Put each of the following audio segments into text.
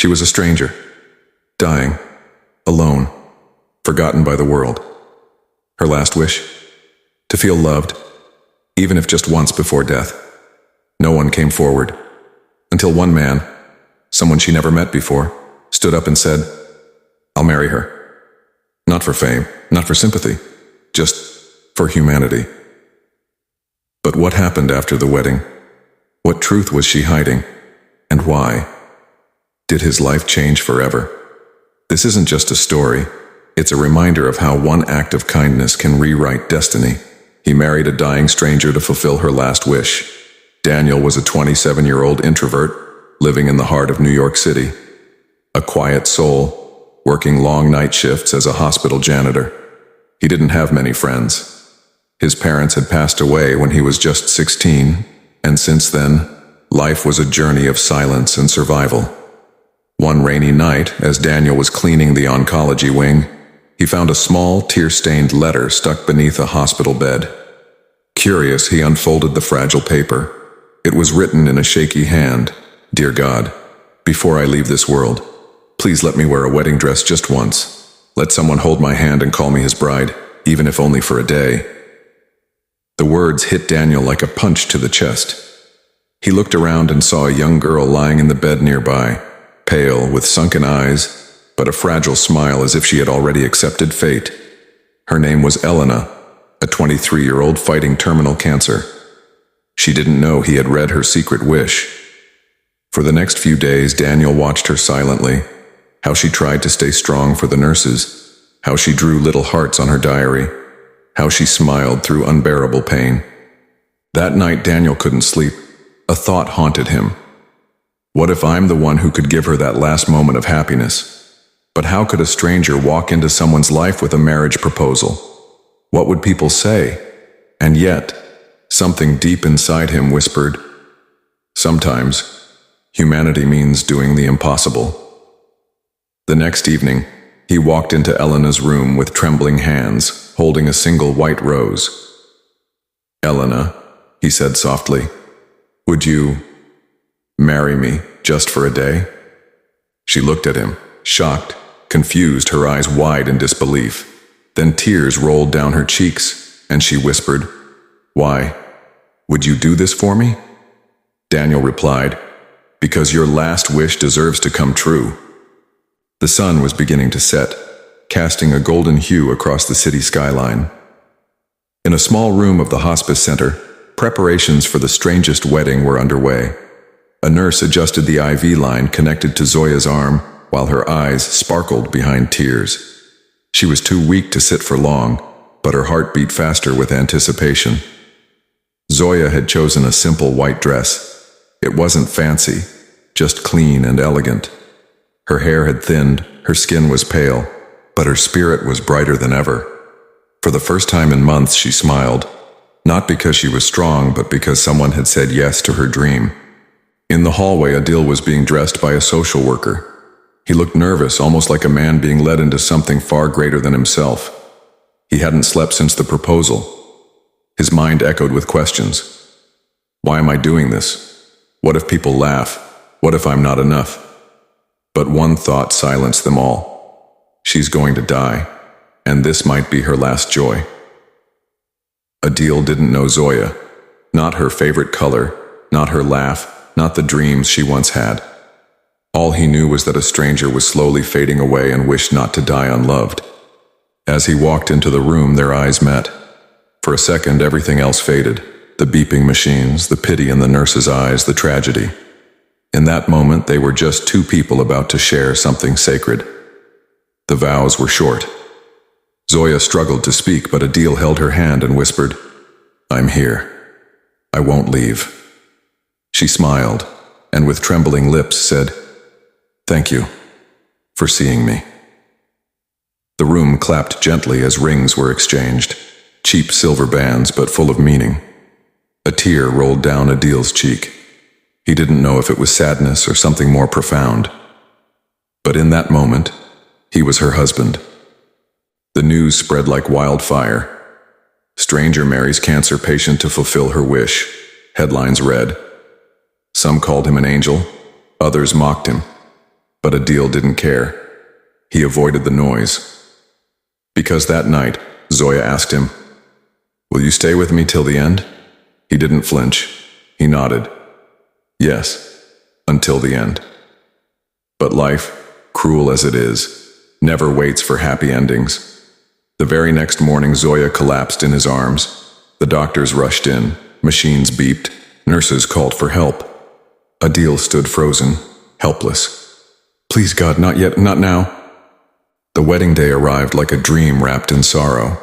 She was a stranger, dying, alone, forgotten by the world. Her last wish? To feel loved, even if just once before death. No one came forward, until one man, someone she never met before, stood up and said, "I'll marry her." Not for fame, not for sympathy, just for humanity. But what happened after the wedding? What truth was she hiding? And why? Did his life change forever? This isn't just a story. It's a reminder of how one act of kindness can rewrite destiny. He married a dying stranger to fulfill her last wish. Daniel was a 27-year-old introvert living in the heart of New York City. A quiet soul, working long night shifts as a hospital janitor. He didn't have many friends. His parents had passed away when he was just 16, and since then, life was a journey of silence and survival. One rainy night, as Daniel was cleaning the oncology wing, he found a small, tear-stained letter stuck beneath a hospital bed. Curious, he unfolded the fragile paper. It was written in a shaky hand, "Dear God, before I leave this world, please let me wear a wedding dress just once. Let someone hold my hand and call me his bride, even if only for a day." The words hit Daniel like a punch to the chest. He looked around and saw a young girl lying in the bed nearby, pale, with sunken eyes, but a fragile smile as if she had already accepted fate. Her name was Elena, a 23-year-old fighting terminal cancer. She didn't know he had read her secret wish. For the next few days, Daniel watched her silently, how she tried to stay strong for the nurses, how she drew little hearts on her diary, how she smiled through unbearable pain. That night, Daniel couldn't sleep. A thought haunted him. What if I'm the one who could give her that last moment of happiness? But how could a stranger walk into someone's life with a marriage proposal? What would people say? And yet, something deep inside him whispered, sometimes, humanity means doing the impossible. The next evening, he walked into Elena's room with trembling hands, holding a single white rose. "Elena," he said softly, "would you marry me just for a day?" She looked at him, shocked, confused, her eyes wide in disbelief. Then tears rolled down her cheeks, and she whispered, "Why? Would you do this for me?" Daniel replied, "Because your last wish deserves to come true." The sun was beginning to set, casting a golden hue across the city skyline. In a small room of the hospice center, preparations for the strangest wedding were underway. A nurse adjusted the IV line connected to Zoya's arm, while her eyes sparkled behind tears. She was too weak to sit for long, but her heart beat faster with anticipation. Zoya had chosen a simple white dress. It wasn't fancy, just clean and elegant. Her hair had thinned, her skin was pale, but her spirit was brighter than ever. For the first time in months, she smiled, not because she was strong, but because someone had said yes to her dream. In the hallway, Adil was being dressed by a social worker. He looked nervous, almost like a man being led into something far greater than himself. He hadn't slept since the proposal. His mind echoed with questions. Why am I doing this? What if people laugh? What if I'm not enough? But one thought silenced them all. She's going to die, and this might be her last joy. Adil didn't know Zoya. Not her favorite color, not her laugh, not the dreams she once had. All he knew was that a stranger was slowly fading away and wished not to die unloved. As he walked into the room, their eyes met. For a second, everything else faded. The beeping machines, the pity in the nurse's eyes, the tragedy. In that moment, they were just two people about to share something sacred. The vows were short. Zoya struggled to speak, but Adil held her hand and whispered, "I'm here. I won't leave." She smiled, and with trembling lips said, "Thank you for seeing me." The room clapped gently as rings were exchanged, cheap silver bands but full of meaning. A tear rolled down Adil's cheek. He didn't know if it was sadness or something more profound. But in that moment, he was her husband. The news spread like wildfire. Stranger marries cancer patient to fulfill her wish. Headlines read. Some called him an angel, others mocked him. But Adil didn't care. He avoided the noise. Because that night, Zoya asked him, "Will you stay with me till the end?" He didn't flinch. He nodded. Yes, until the end. But life, cruel as it is, never waits for happy endings. The very next morning, Zoya collapsed in his arms. The doctors rushed in, machines beeped, nurses called for help. Adil stood frozen, helpless. "Please God, not yet, not now." The wedding day arrived like a dream wrapped in sorrow.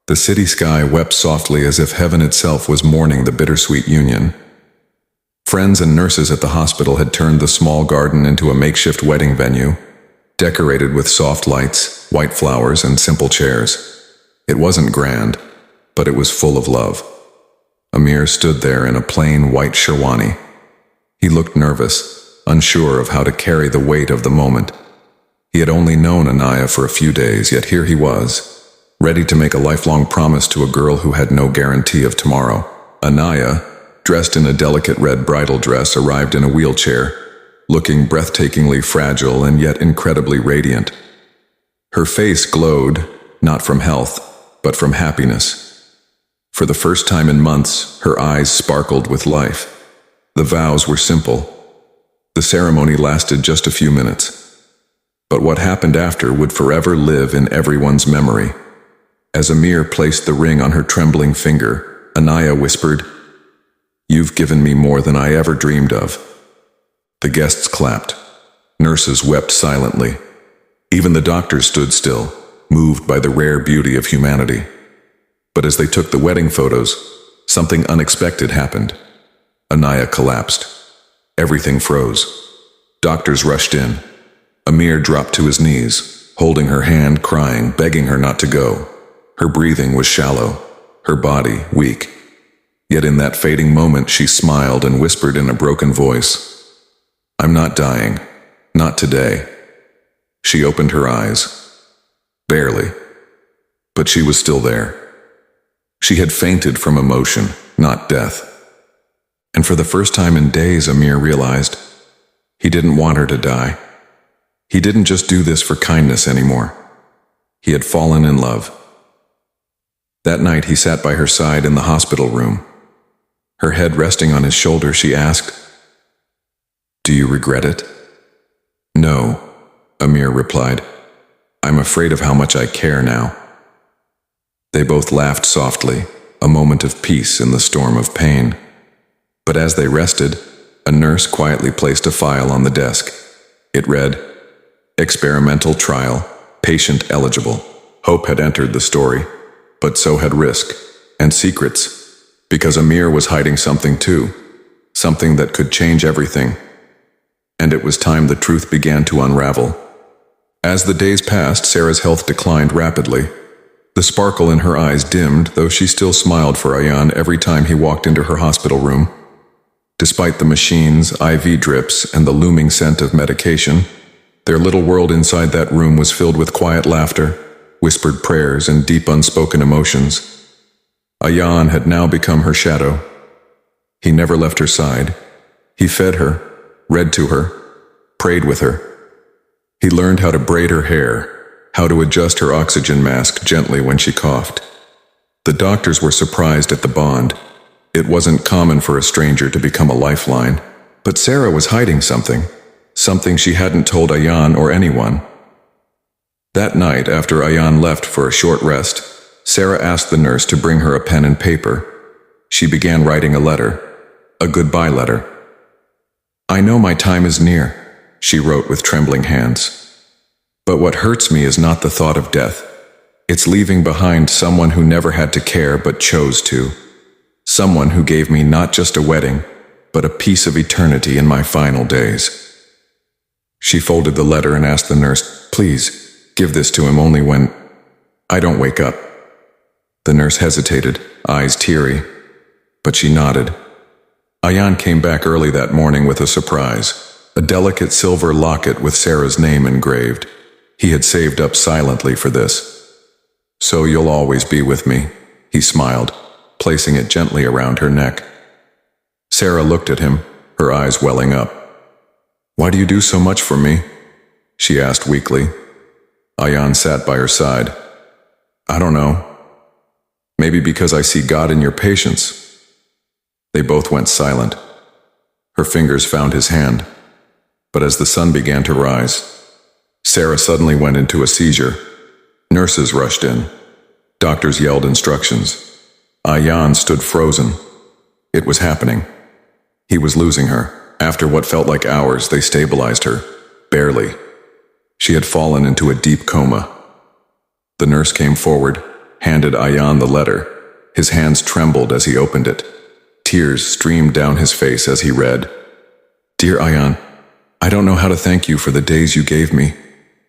The city sky wept softly as if heaven itself was mourning the bittersweet union. Friends and nurses at the hospital had turned the small garden into a makeshift wedding venue, decorated with soft lights, white flowers, and simple chairs. It wasn't grand, but it was full of love. Amir stood there in a plain white sherwani. He looked nervous, unsure of how to carry the weight of the moment. He had only known Anaya for a few days, yet here he was, ready to make a lifelong promise to a girl who had no guarantee of tomorrow. Anaya, dressed in a delicate red bridal dress, arrived in a wheelchair, looking breathtakingly fragile and yet incredibly radiant. Her face glowed, not from health, but from happiness. For the first time in months, her eyes sparkled with life. The vows were simple. The ceremony lasted just a few minutes. But what happened after would forever live in everyone's memory. As Amir placed the ring on her trembling finger, Anaya whispered, "You've given me more than I ever dreamed of." The guests clapped. Nurses wept silently. Even the doctors stood still, moved by the rare beauty of humanity. But as they took the wedding photos, something unexpected happened. Anaya collapsed. Everything froze. Doctors rushed in. Amir dropped to his knees, holding her hand, crying, begging her not to go. Her breathing was shallow, her body weak. Yet in that fading moment she smiled and whispered in a broken voice, "I'm not dying, not today." She opened her eyes. Barely. But she was still there. She had fainted from emotion, not death. And for the first time in days, Amir realized he didn't want her to die. He didn't just do this for kindness anymore. He had fallen in love. That night he sat by her side in the hospital room. Her head resting on his shoulder, she asked, "Do you regret it?" "No," Amir replied. "I'm afraid of how much I care now." They both laughed softly, a moment of peace in the storm of pain. But as they rested, a nurse quietly placed a file on the desk. It read, "Experimental trial, patient eligible." Hope had entered the story, but so had risk, and secrets, because Amir was hiding something too, something that could change everything. And it was time the truth began to unravel. As the days passed, Sarah's health declined rapidly. The sparkle in her eyes dimmed, though she still smiled for Ayan every time he walked into her hospital room. Despite the machines, IV drips, and the looming scent of medication, their little world inside that room was filled with quiet laughter, whispered prayers, and deep unspoken emotions. Ayan had now become her shadow. He never left her side. He fed her, read to her, prayed with her. He learned how to braid her hair, how to adjust her oxygen mask gently when she coughed. The doctors were surprised at the bond. It wasn't common for a stranger to become a lifeline, but Sarah was hiding something she hadn't told Ayan or anyone. That night, after Ayan left for a short rest, Sarah asked the nurse to bring her a pen and paper. She began writing a letter, a goodbye letter. "I know my time is near," she wrote with trembling hands. "But what hurts me is not the thought of death. It's leaving behind someone who never had to care but chose to. Someone who gave me not just a wedding, but a piece of eternity in my final days." She folded the letter and asked the nurse, "Please, give this to him only when I don't wake up." The nurse hesitated, eyes teary, but she nodded. Ayan came back early that morning with a surprise, a delicate silver locket with Sarah's name engraved. He had saved up silently for this. "So you'll always be with me," he smiled, placing it gently around her neck. Sarah looked at him, her eyes welling up. "Why do you do so much for me?" she asked weakly. Ayan sat by her side. I don't know. Maybe because I see God in your patience. They both went silent. Her fingers found his hand. But as the sun began to rise, Sarah suddenly went into a seizure. Nurses rushed in. Doctors yelled instructions. Ayan stood frozen. It was happening. He was losing her. After what felt like hours, they stabilized her. Barely. She had fallen into a deep coma. The nurse came forward, handed Ayan the letter. His hands trembled as he opened it. Tears streamed down his face as he read. Dear Ayan, I don't know how to thank you for the days you gave me,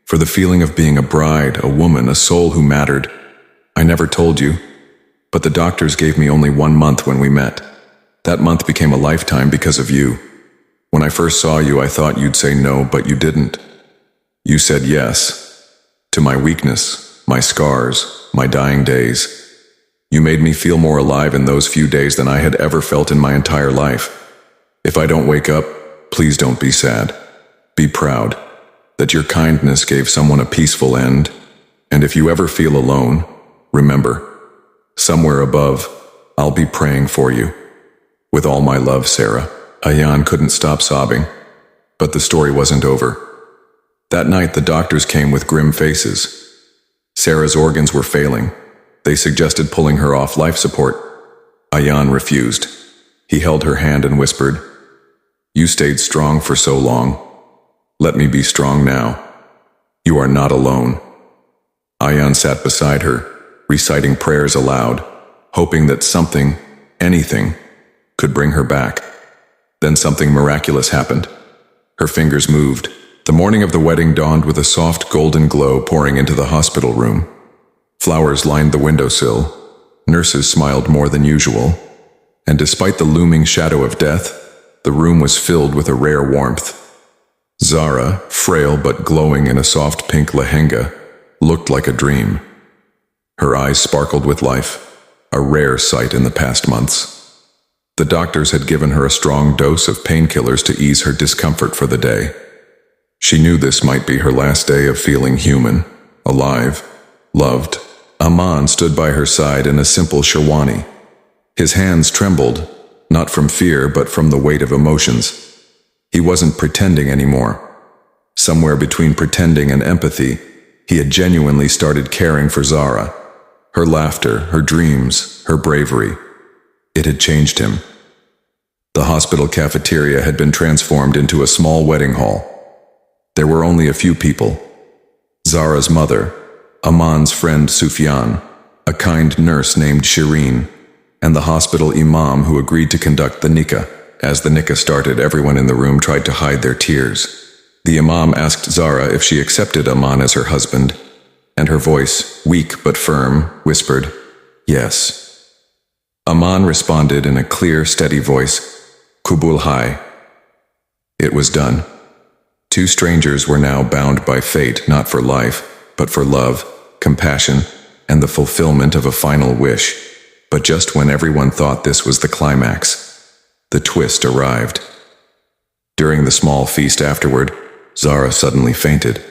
for the feeling of being a bride, a woman, a soul who mattered. I never told you, but the doctors gave me only 1 month when we met. That month became a lifetime because of you. When I first saw you, I thought you'd say no, but you didn't. You said yes to my weakness, my scars, my dying days. You made me feel more alive in those few days than I had ever felt in my entire life. If I don't wake up, please don't be sad. Be proud that your kindness gave someone a peaceful end. And if you ever feel alone, remember, somewhere above, I'll be praying for you. With all my love, Sarah. Ayan couldn't stop sobbing. But the story wasn't over. That night, the doctors came with grim faces. Sarah's organs were failing. They suggested pulling her off life support. Ayan refused. He held her hand and whispered, You stayed strong for so long. Let me be strong now. You are not alone. Ayan sat beside her, reciting prayers aloud, hoping that something, anything, could bring her back. Then something miraculous happened. Her fingers moved. The morning of the wedding dawned with a soft golden glow pouring into the hospital room. Flowers lined the windowsill. Nurses smiled more than usual. And despite the looming shadow of death, the room was filled with a rare warmth. Zara, frail but glowing in a soft pink lehenga, looked like a dream. Her eyes sparkled with life, a rare sight in the past months. The doctors had given her a strong dose of painkillers to ease her discomfort for the day. She knew this might be her last day of feeling human, alive, loved. Aman stood by her side in a simple sherwani. His hands trembled, not from fear but from the weight of emotions. He wasn't pretending anymore. Somewhere between pretending and empathy, he had genuinely started caring for Zara. Her laughter, her dreams, her bravery. It had changed him. The hospital cafeteria had been transformed into a small wedding hall. There were only a few people. Zara's mother, Aman's friend Sufyan, a kind nurse named Shireen, and the hospital imam who agreed to conduct the nikah. As the nikah started, everyone in the room tried to hide their tears. The imam asked Zara if she accepted Aman as her husband, and her voice, weak but firm, whispered, Yes. Aman responded in a clear, steady voice, Kubul hai. It was done. Two strangers were now bound by fate, not for life, but for love, compassion, and the fulfillment of a final wish. But just when everyone thought this was the climax, the twist arrived. During the small feast afterward, Zara suddenly fainted.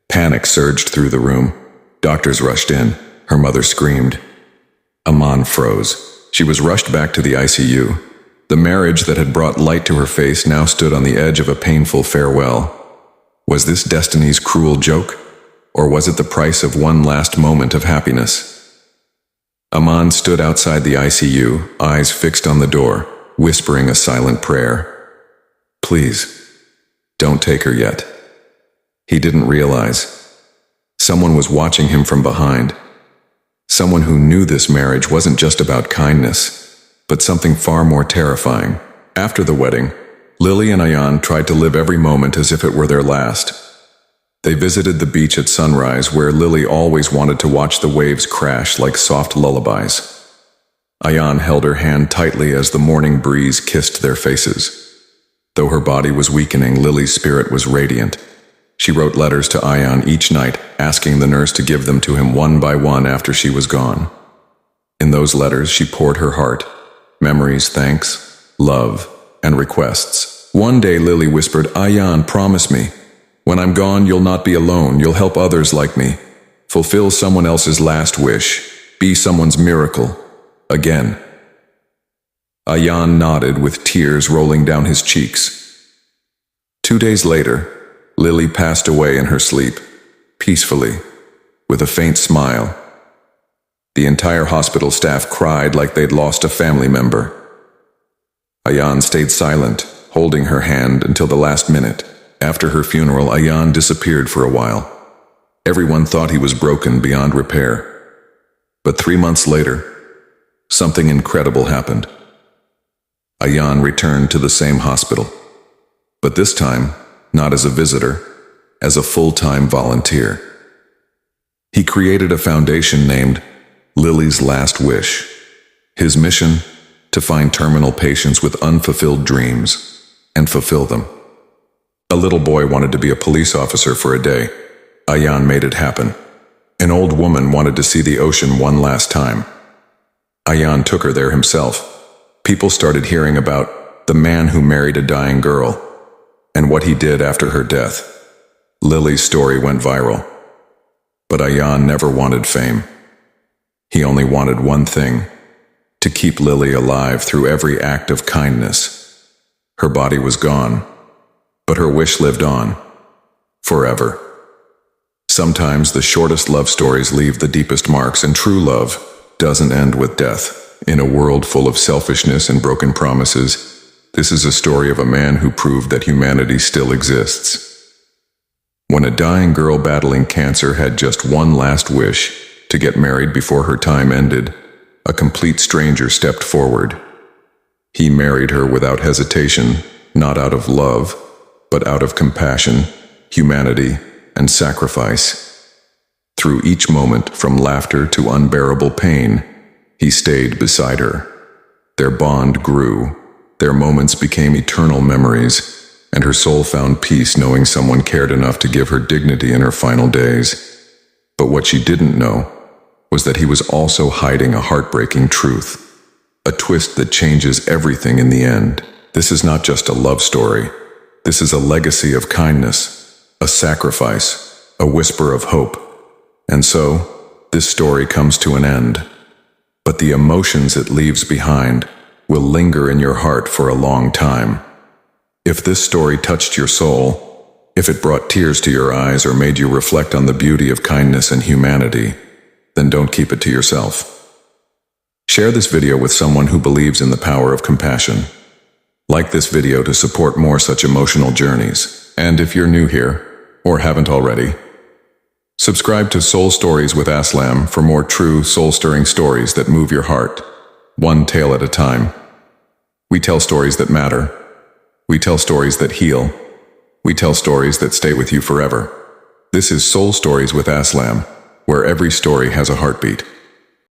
Panic surged through the room. Doctors rushed in. Her mother screamed. Aman froze. She was rushed back to the ICU. The marriage that had brought light to her face now stood on the edge of a painful farewell. Was this destiny's cruel joke? Or was it the price of one last moment of happiness? Aman stood outside the ICU, eyes fixed on the door, whispering a silent prayer. Please, don't take her yet. He didn't realize. Someone was watching him from behind. Someone who knew this marriage wasn't just about kindness, but something far more terrifying. After the wedding, Lily and Ayan tried to live every moment as if it were their last. They visited the beach at sunrise, where Lily always wanted to watch the waves crash like soft lullabies. Ayan held her hand tightly as the morning breeze kissed their faces. Though her body was weakening, Lily's spirit was radiant. She wrote letters to Ayan each night, asking the nurse to give them to him one by one after she was gone. In those letters, she poured her heart, memories, thanks, love, and requests. One day, Lily whispered, Ayan, promise me. When I'm gone, you'll not be alone. You'll help others like me. Fulfill someone else's last wish. Be someone's miracle. Again. Ayan nodded with tears rolling down his cheeks. 2 days later, Lily passed away in her sleep, peacefully, with a faint smile. The entire hospital staff cried like they'd lost a family member. Ayan stayed silent, holding her hand until the last minute. After her funeral, Ayan disappeared for a while. Everyone thought he was broken beyond repair. But 3 months later, something incredible happened. Ayan returned to the same hospital, but this time, not as a visitor, as a full-time volunteer. He created a foundation named Lily's Last Wish. His mission, to find terminal patients with unfulfilled dreams and fulfill them. A little boy wanted to be a police officer for a day. Ayan made it happen. An old woman wanted to see the ocean one last time. Ayan took her there himself. People started hearing about the man who married a dying girl and what he did after her death. Lily's story went viral. But Ayan never wanted fame. He only wanted one thing: to keep Lily alive through every act of kindness. Her body was gone, but her wish lived on, forever. Sometimes the shortest love stories leave the deepest marks, and true love doesn't end with death. In a world full of selfishness and broken promises, this is a story of a man who proved that humanity still exists. When a dying girl battling cancer had just one last wish, to get married before her time ended, a complete stranger stepped forward. He married her without hesitation, not out of love, but out of compassion, humanity, and sacrifice. Through each moment, from laughter to unbearable pain, he stayed beside her. Their bond grew, their moments became eternal memories, and her soul found peace knowing someone cared enough to give her dignity in her final days. But what she didn't know was that he was also hiding a heartbreaking truth, a twist that changes everything in the end. This is not just a love story. This is a legacy of kindness, a sacrifice, a whisper of hope. And so, this story comes to an end. But the emotions it leaves behind will linger in your heart for a long time. If this story touched your soul, if it brought tears to your eyes or made you reflect on the beauty of kindness and humanity, then don't keep it to yourself. Share this video with someone who believes in the power of compassion. Like this video to support more such emotional journeys. And if you're new here, or haven't already, subscribe to Soul Stories with Aslam for more true, soul-stirring stories that move your heart, one tale at a time. We tell stories that matter. We tell stories that heal. We tell stories that stay with you forever. This is Soul Stories with Aslam, where every story has a heartbeat.